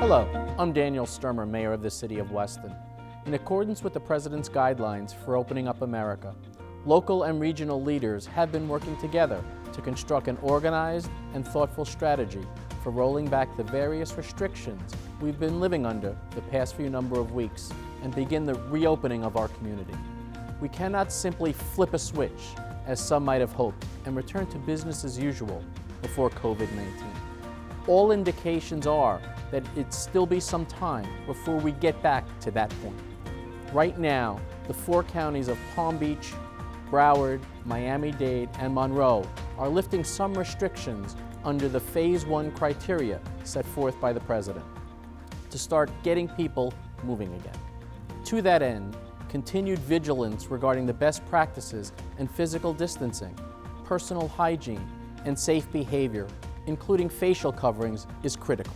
Hello, I'm Daniel Sturmer, Mayor of the City of Weston. In accordance with the President's guidelines for opening up America, local and regional leaders have been working together to construct an organized and thoughtful strategy for rolling back the various restrictions we've been living under the past few number of weeks and begin the reopening of our community. We cannot simply flip a switch, as some might have hoped, and return to business as usual before COVID-19. All indications are that it'll still be some time before we get back to that point. Right now, the 4 counties of Palm Beach, Broward, Miami-Dade, and Monroe are lifting some restrictions under the Phase 1 criteria set forth by the President to start getting people moving again. To that end, continued vigilance regarding the best practices in physical distancing, personal hygiene, and safe behavior, including facial coverings, is critical.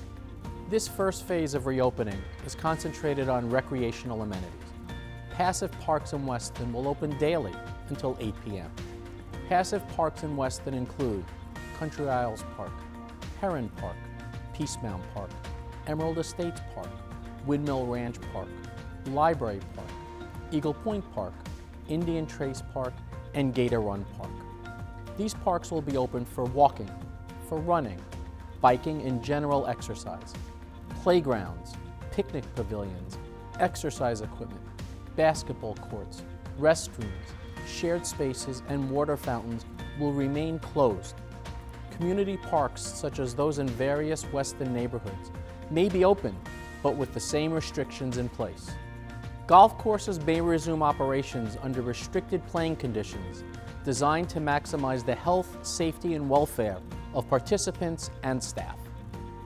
This first phase of reopening is concentrated on recreational amenities. Passive parks in Weston will open daily until 8 p.m. Passive parks in Weston include Country Isles Park, Heron Park, Peace Mound Park, Emerald Estates Park, Windmill Ranch Park, Library Park, Eagle Point Park, Indian Trace Park, and Gator Run Park. These parks will be open for walking, for running, biking, and general exercise. Playgrounds, picnic pavilions, exercise equipment, basketball courts, restrooms, shared spaces, and water fountains will remain closed. Community parks, such as those in various Weston neighborhoods, may be open, but with the same restrictions in place. Golf courses may resume operations under restricted playing conditions designed to maximize the health, safety, and welfare of participants and staff.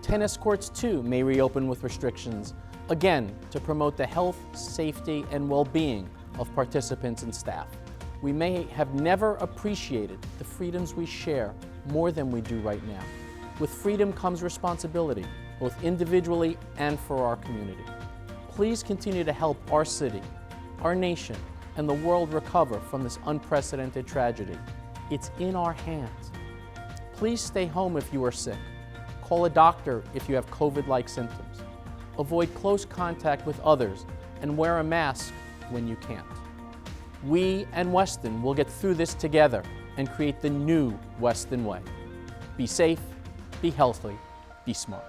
Tennis courts, too, may reopen with restrictions, again, to promote the health, safety, and well-being of participants and staff. We may have never appreciated the freedoms we share more than we do right now. With freedom comes responsibility, both individually and for our community. Please continue to help our city, our nation, and the world recover from this unprecedented tragedy. It's in our hands. Please stay home if you are sick. Call a doctor if you have COVID-like symptoms. Avoid close contact with others and wear a mask when you can't. We and Weston will get through this together and create the new Weston Way. Be safe, be healthy, be smart.